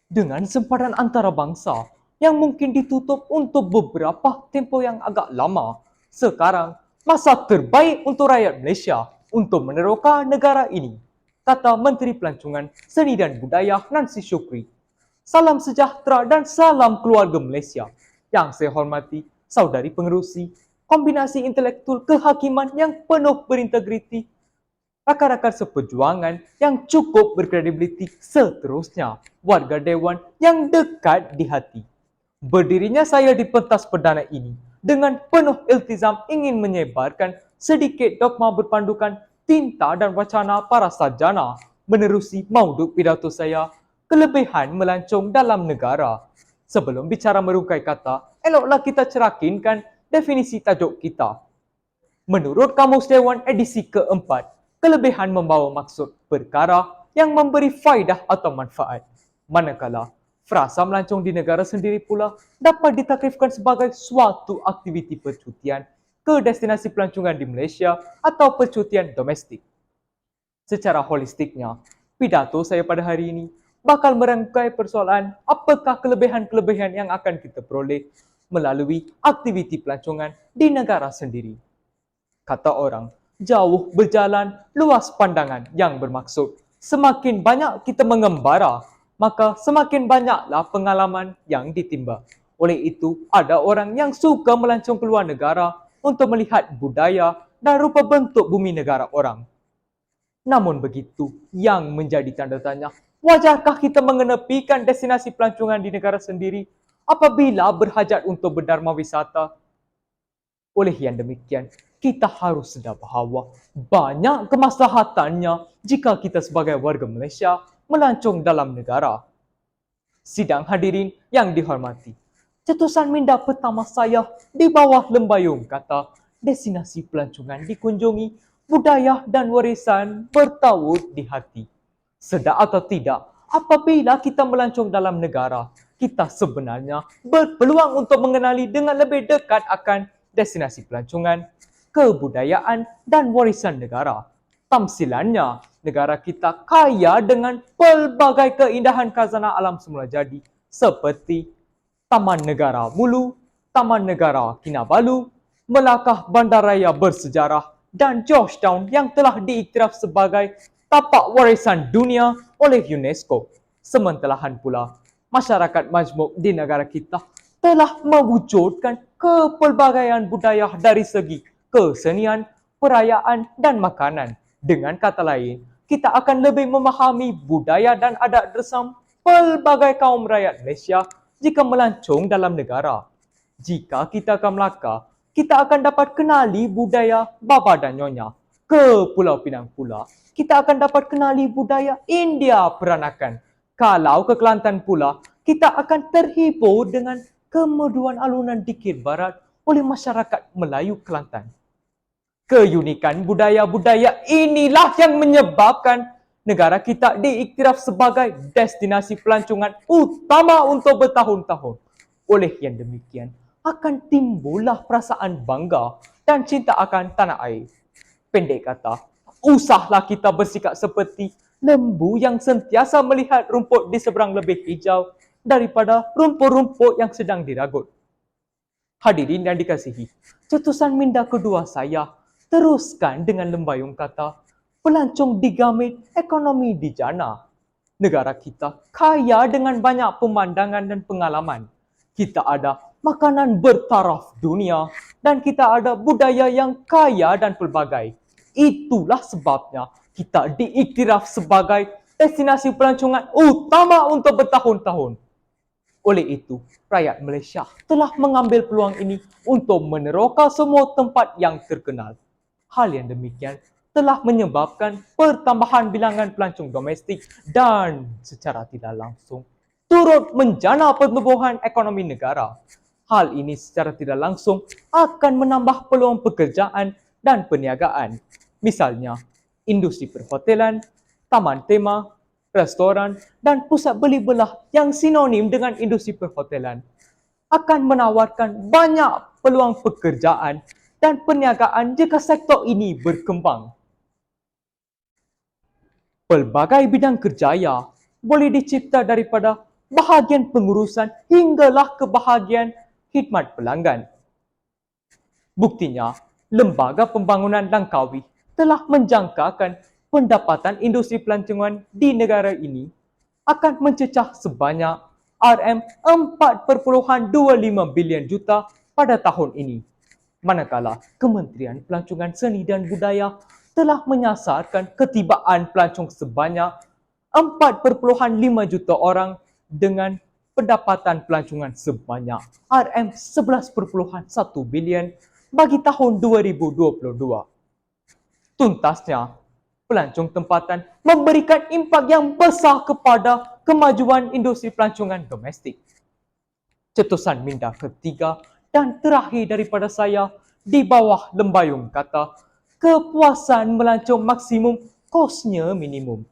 dengan sempadan antarabangsa yang mungkin ditutup untuk beberapa tempoh yang agak lama. Sekarang, masa terbaik untuk rakyat Malaysia untuk meneroka negara ini, kata Menteri Pelancongan Seni dan Budaya Nancy Shukri. Salam sejahtera dan salam keluarga Malaysia. Yang saya hormati, saudari pengerusi, kombinasi intelektual kehakiman yang penuh berintegriti, rakan-rakan seperjuangan yang cukup berkredibiliti, seterusnya warga Dewan yang dekat di hati. Berdirinya saya di pentas perdana ini dengan penuh iltizam ingin menyebarkan sedikit dogma berpandukan tinta dan wacana para sarjana menerusi mauduk pidato saya, kelebihan melancong dalam negara. Sebelum bicara merungkai kata, eloklah kita cerakinkan definisi tajuk kita. Menurut Kamus Dewan edisi keempat, kelebihan membawa maksud perkara yang memberi faedah atau manfaat. Manakala, frasa melancong di negara sendiri pula dapat ditakrifkan sebagai suatu aktiviti percutian ke destinasi pelancongan di Malaysia atau percutian domestik. Secara holistiknya, pidato saya pada hari ini bakal merangkai persoalan apakah kelebihan-kelebihan yang akan kita peroleh melalui aktiviti pelancongan di negara sendiri. Kata orang, jauh berjalan, luas pandangan yang bermaksud semakin banyak kita mengembara, maka semakin banyaklah pengalaman yang ditimba. Oleh itu, ada orang yang suka melancong keluar negara untuk melihat budaya dan rupa bentuk bumi negara orang. Namun begitu, yang menjadi tanda tanya, wajarkah kita mengenepikan destinasi pelancongan di negara sendiri apabila berhajat untuk berdharma wisata? Oleh yang demikian, kita harus sedar bahawa banyak kemaslahatannya jika kita sebagai warga Malaysia melancong dalam negara. Sidang hadirin yang dihormati, cetusan minda pertama saya di bawah lembayung kata destinasi pelancongan dikunjungi, budaya dan warisan bertaut di hati. Sedar atau tidak, apabila kita melancong dalam negara, kita sebenarnya berpeluang untuk mengenali dengan lebih dekat akan destinasi pelancongan, kebudayaan dan warisan negara. Tamsilannya, negara kita kaya dengan pelbagai keindahan khazanah alam semula jadi seperti Taman Negara Mulu, Taman Negara Kinabalu, Melaka Bandaraya Bersejarah dan Georgetown yang telah diiktiraf sebagai tapak warisan dunia oleh UNESCO. Sementelahan pula, masyarakat majmuk di negara kita telah mewujudkan kepelbagaian budaya dari segi kesenian, perayaan dan makanan. Dengan kata lain, kita akan lebih memahami budaya dan adat resam pelbagai kaum rakyat Malaysia jika melancong dalam negara. Jika kita ke Melaka, kita akan dapat kenali budaya Baba dan Nyonya. Ke Pulau Pinang pula, kita akan dapat kenali budaya India Peranakan. Kalau ke Kelantan pula, kita akan terhibur dengan kemerduan alunan dikir barat oleh masyarakat Melayu Kelantan. Keunikan budaya-budaya inilah yang menyebabkan negara kita diiktiraf sebagai destinasi pelancongan utama untuk bertahun-tahun. Oleh yang demikian, akan timbullah perasaan bangga dan cinta akan tanah air. Pendek kata, usahlah kita bersikap seperti lembu yang sentiasa melihat rumput di seberang lebih hijau daripada rumput-rumput yang sedang diragut. Hadirin yang dikasihi, cetusan minda kedua saya teruskan dengan lembayung kata, pelancong digamit, ekonomi dijana. Negara kita kaya dengan banyak pemandangan dan pengalaman. Kita ada makanan bertaraf dunia dan kita ada budaya yang kaya dan pelbagai. Itulah sebabnya kita diiktiraf sebagai destinasi pelancongan utama untuk bertahun-tahun. Oleh itu, rakyat Malaysia telah mengambil peluang ini untuk meneroka semua tempat yang terkenal. Hal yang demikian telah menyebabkan pertambahan bilangan pelancong domestik dan secara tidak langsung turut menjana pertumbuhan ekonomi negara. Hal ini secara tidak langsung akan menambah peluang pekerjaan dan perniagaan. Misalnya, industri perhotelan, taman tema, restoran dan pusat beli belah yang sinonim dengan industri perhotelan akan menawarkan banyak peluang pekerjaan dan perniagaan jika sektor ini berkembang. Pelbagai bidang kerjaya boleh dicipta daripada bahagian pengurusan hinggalah ke bahagian khidmat pelanggan. Buktinya, Lembaga Pembangunan Langkawi telah menjangkakan pendapatan industri pelancongan di negara ini akan mencecah sebanyak RM4.25 bilion juta pada tahun ini. Manakala Kementerian Pelancongan Seni dan Budaya telah menyasarkan ketibaan pelancong sebanyak 4.5 juta orang dengan pendapatan pelancongan sebanyak RM11.1 bilion bagi tahun 2022. Tuntasnya, pelancong tempatan memberikan impak yang besar kepada kemajuan industri pelancongan domestik. Cetusan minda ketiga dan terakhir daripada saya di bawah lembayung kata, kepuasan melancong maksimum, kosnya minimum.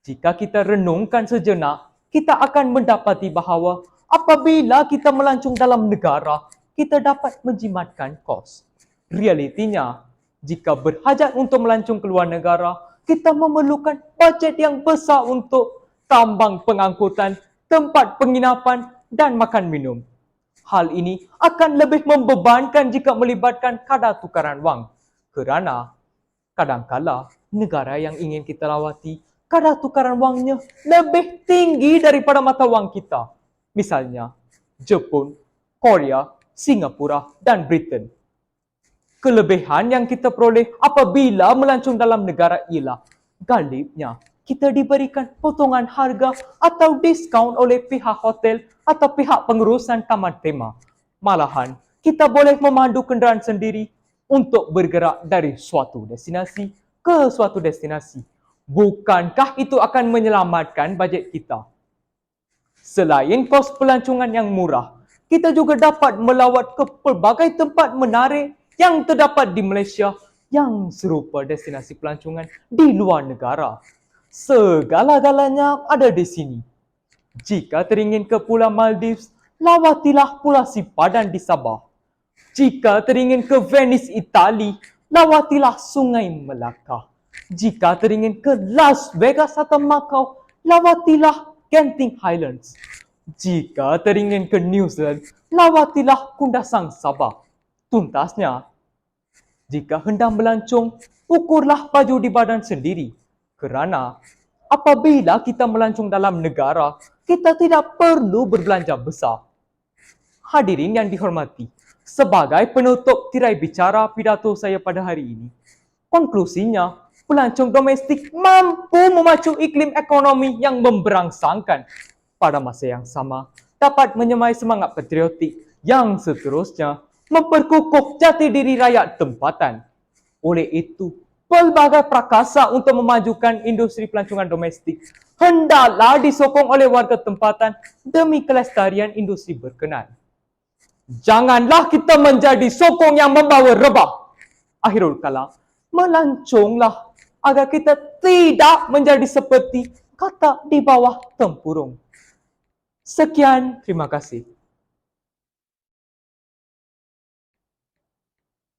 Jika kita renungkan sejenak, kita akan mendapati bahawa apabila kita melancong dalam negara, kita dapat menjimatkan kos. Realitinya, jika berhajat untuk melancong ke luar negara, kita memerlukan bajet yang besar untuk tambang pengangkutan, tempat penginapan dan makan minum. Hal ini akan lebih membebankan jika melibatkan kadar tukaran wang. Kerana kadangkala negara yang ingin kita lawati, kadar tukaran wangnya lebih tinggi daripada mata wang kita. Misalnya, Jepun, Korea, Singapura dan Britain. Kelebihan yang kita peroleh apabila melancong dalam negara ialah galibnya kita diberikan potongan harga atau diskaun oleh pihak hotel atau pihak pengurusan taman tema. Malahan, kita boleh memandu kenderaan sendiri untuk bergerak dari suatu destinasi ke suatu destinasi. Bukankah itu akan menyelamatkan bajet kita? Selain kos pelancongan yang murah, kita juga dapat melawat ke pelbagai tempat menarik yang terdapat di Malaysia yang serupa destinasi pelancongan di luar negara. Segala-galanya ada di sini. Jika teringin ke Pulau Maldives, lawatilah Pulau Sipadan di Sabah. Jika teringin ke Venice, Itali, lawatilah Sungai Melaka. Jika teringin ke Las Vegas atau Macau, lawatilah Genting Highlands. Jika teringin ke New Zealand, lawatilah Kundasang Sabah. Tuntasnya, jika hendak melancong, ukurlah baju di badan sendiri. Kerana apabila kita melancong dalam negara, kita tidak perlu berbelanja besar. Hadirin yang dihormati, sebagai penutup tirai bicara pidato saya pada hari ini, konklusinya, pelancong domestik mampu memacu iklim ekonomi yang memberangsangkan. Pada masa yang sama, dapat menyemai semangat patriotik yang seterusnya memperkukuh jati diri rakyat tempatan. Oleh itu, pelbagai prakasa untuk memajukan industri pelancongan domestik hendaklah disokong oleh warga tempatan demi kelestarian industri berkenaan. Janganlah kita menjadi sokong yang membawa rebah. Akhirul kalam, melanconglah agar kita tidak menjadi seperti kata di bawah tempurung. Sekian, terima kasih.